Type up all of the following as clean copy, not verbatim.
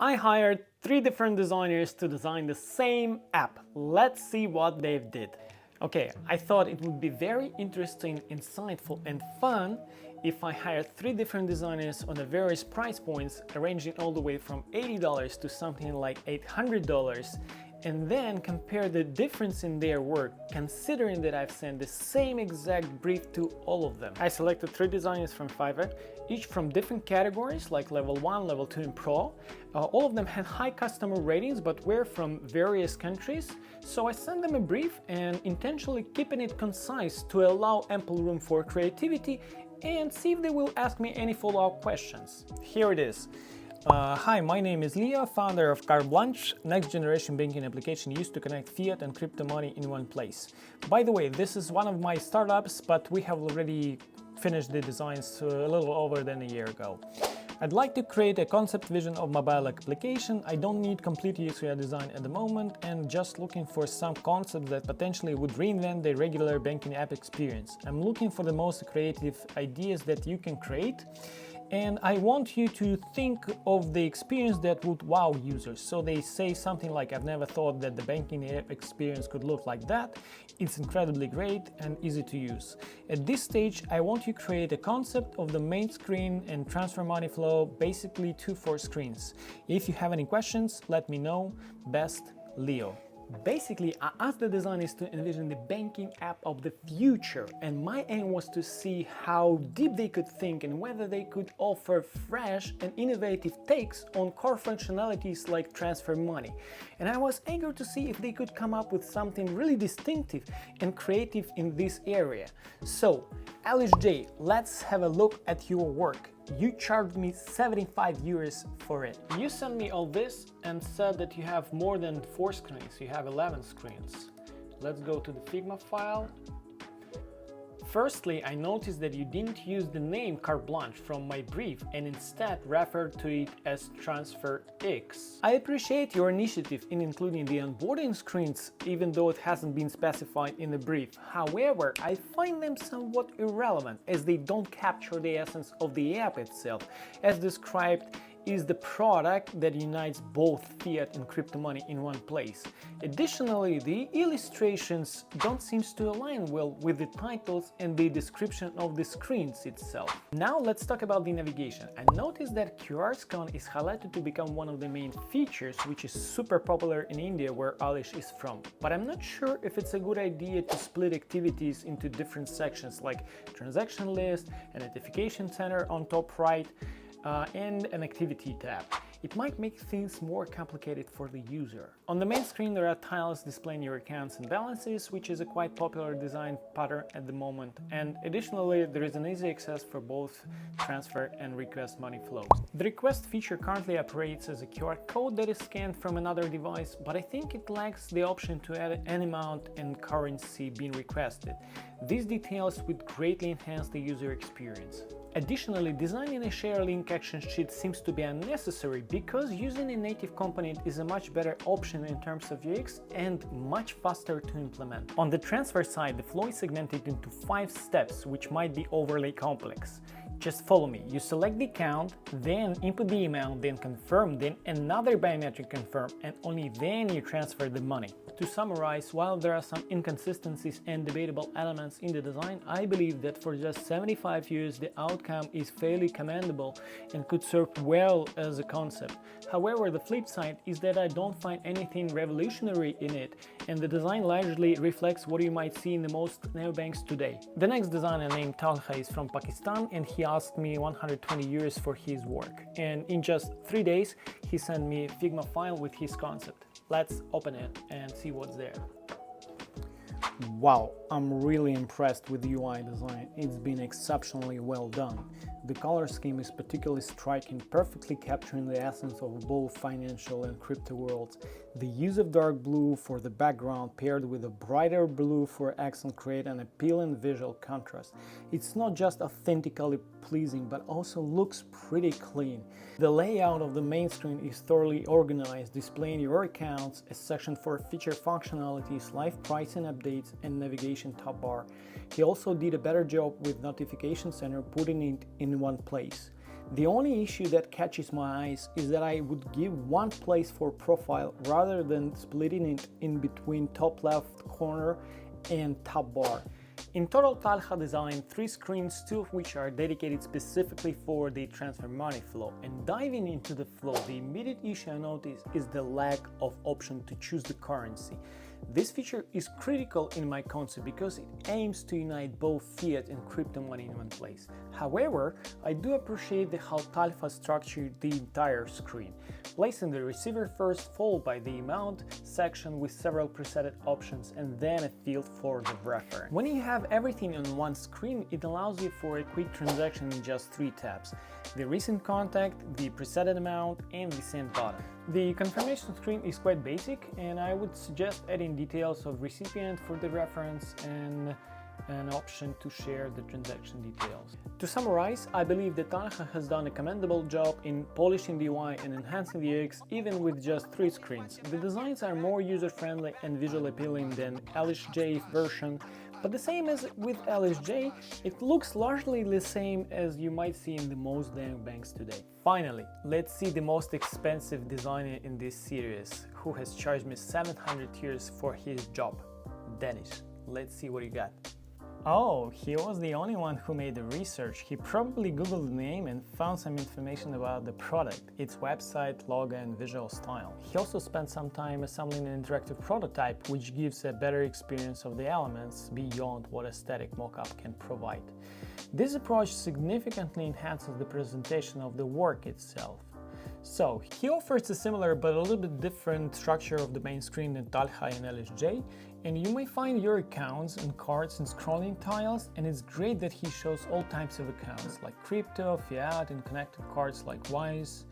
I hired 3 different designers to design the same app. Let's see what they did. Okay, I thought it would be very interesting, insightful and fun if I hired 3 different designers on the various price points, ranging all the way from $80 to something like $800, and then compare the difference in their work, considering that I've sent the same exact brief to all of them. I selected 3 designers from Fiverr, each from different categories like level 1, level 2 and pro. All of them had high customer ratings but were from various countries, so I sent them a brief and intentionally keeping it concise to allow ample room for creativity and see if they will ask me any follow-up questions. Here it is. Hi, my name is Leo, founder of Carte Blanche, next generation banking application used to connect fiat and crypto money in one place. By the way, this is one of my startups, but we have already finished the designs a little over than a year ago. I'd like to create a concept vision of mobile application. I don't need complete UX/UI design at the moment and just looking for some concept that potentially would reinvent the regular banking app experience. I'm looking for the most creative ideas that you can create. And I want you to think of the experience that would wow users. So they say something like, I've never thought that the banking app experience could look like that. It's incredibly great and easy to use. At this stage, I want you to create a concept of the main screen and transfer money flow, basically 2 screens. If you have any questions, let me know. Best, Leo. Basically, I asked the designers to envision the banking app of the future, and my aim was to see how deep they could think and whether they could offer fresh and innovative takes on core functionalities like transfer money. And I was eager to see if they could come up with something really distinctive and creative in this area. So, Alice J, let's have a look at your work. You charged me 75 euros for it. You sent me all this and said that you have more than 4 screens, you have 11 screens. Let's go to the Figma file. Firstly, I noticed that you didn't use the name Carte Blanche from my brief and instead referred to it as Transfer X. I appreciate your initiative in including the onboarding screens, even though it hasn't been specified in the brief. However, I find them somewhat irrelevant as they don't capture the essence of the app itself, as described is the product that unites both fiat and crypto money in one place. Additionally, the illustrations don't seem to align well with the titles and the description of the screens itself. Now let's talk about the navigation. I noticed that QR scan is highlighted to become one of the main features, which is super popular in India where Alish is from. But I'm not sure if it's a good idea to split activities into different sections like transaction list, a notification center on top right, and an activity tab. It might make things more complicated for the user. On the main screen there are tiles displaying your accounts and balances, which is a quite popular design pattern at the moment, and additionally there is an easy access for both transfer and request money flows. The request feature currently operates as a QR code that is scanned from another device, but I think it lacks the option to add any amount and currency being requested. These details would greatly enhance the user experience. Additionally, designing a share link action sheet seems to be unnecessary because using a native component is a much better option in terms of UX and much faster to implement. On the transfer side, the flow is segmented into 5 steps, which might be overly complex. Just follow me. You select the account, then input the amount, then confirm, then another biometric confirm, and only then you transfer the money. To summarize, while there are some inconsistencies and debatable elements in the design, I believe that for just 75 euros the outcome is fairly commendable and could serve well as a concept. However, the flip side is that I don't find anything revolutionary in it, and the design largely reflects what you might see in the most neobanks today. The next designer named Talha is from Pakistan, and he asked me 120 euros for his work. And in just 3 days, he sent me a Figma file with his concept. Let's open it and see what's there. Wow, I'm really impressed with the UI design. It's been exceptionally well done. The color scheme is particularly striking, perfectly capturing the essence of both financial and crypto worlds. The use of dark blue for the background paired with a brighter blue for accent create an appealing visual contrast. It's not just authentically pleasing, but also looks pretty clean. The layout of the main screen is thoroughly organized, displaying your accounts, a section for feature functionalities, live pricing updates, and navigation top bar. He also did a better job with Notification Center, putting it in one place. The only issue that catches my eyes is that I would give one place for profile rather than splitting it in between top left corner and top bar. In total, Talha designed 3 screens, 2 of which are dedicated specifically for the transfer money flow. And diving into the flow, the immediate issue I notice is the lack of option to choose the currency. This feature is critical in my concept because it aims to unite both fiat and crypto money in one place. However, I do appreciate how Talha structured the entire screen, placing the receiver first, followed by the amount section with several preset options, and then a field for the reference. When you have everything on one screen, it allows you for a quick transaction in just 3 taps: the recent contact, the preset amount, and the send button. The confirmation screen is quite basic, and I would suggest adding details of recipient for the reference and an option to share the transaction details. To summarize, I believe that Talha has done a commendable job in polishing the UI and enhancing the UX even with just 3 screens. The designs are more user-friendly and visually appealing than LSJ version, but the same as with LSJ, it looks largely the same as you might see in the most banks today. Finally, let's see the most expensive designer in this series, who has charged me 700 euros for his job. Dennis, let's see what you got. Oh, he was the only one who made the research. He probably googled the name and found some information about the product, its website, logo and visual style. He also spent some time assembling an interactive prototype, which gives a better experience of the elements beyond what a static mockup can provide. This approach significantly enhances the presentation of the work itself. So, he offers a similar but a little bit different structure of the main screen than Talha and LSJ, and you may find your accounts and cards in scrolling tiles, and it's great that he shows all types of accounts like crypto, fiat, and connected cards like Wise.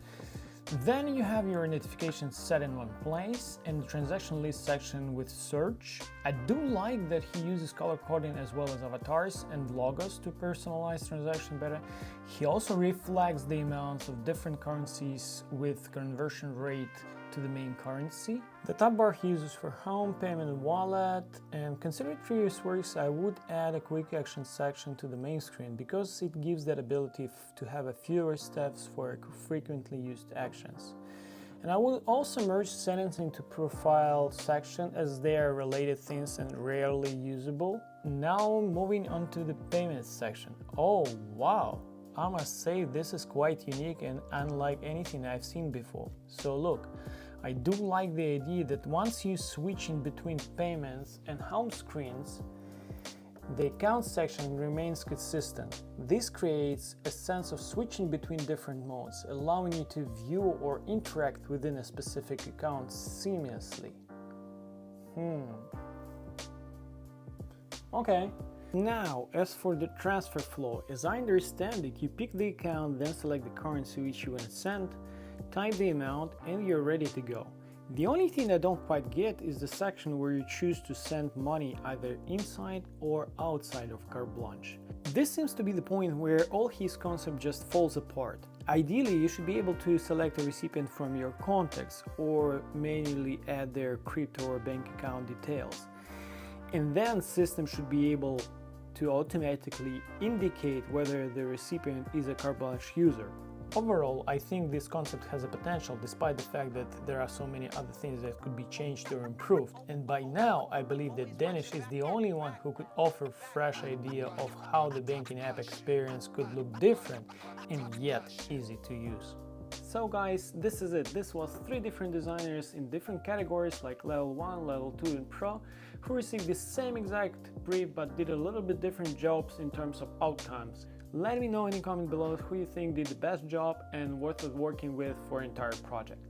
Then you have your notifications set in one place and the transaction list section with search. I do like that he uses color coding as well as avatars and logos to personalize transaction better. He also reflects the amounts of different currencies with conversion rate to the main currency. The top bar he uses for home, payment and wallet, and considering previous works, I would add a quick action section to the main screen because it gives that ability to have a fewer steps for frequently used actions. And I will also merge settings into profile section as they are related things and rarely usable. Now moving on to the payments section. Oh wow! I must say this is quite unique and unlike anything I've seen before. So look, I do like the idea that once you switch in between payments and home screens, the account section remains consistent. This creates a sense of switching between different modes, allowing you to view or interact within a specific account seamlessly. Okay. Now, as for the transfer flow, as I understand it, you pick the account, then select the currency which you want to send, type the amount, and you're ready to go. The only thing I don't quite get is the section where you choose to send money either inside or outside of carte blanche. This seems to be the point where all his concept just falls apart. Ideally, you should be able to select a recipient from your contacts or manually add their crypto or bank account details. And then system should be able to automatically indicate whether the recipient is a carte blanche user. Overall, I think this concept has a potential despite the fact that there are so many other things that could be changed or improved. And by now, I believe that Danish is the only one who could offer a fresh idea of how the banking app experience could look different and yet easy to use. So guys, this is it. This was 3 different designers in different categories like level 1, level 2 and pro, who received the same exact brief but did a little bit different jobs in terms of outcomes. Let me know in the comment below who you think did the best job and worth it working with for entire project.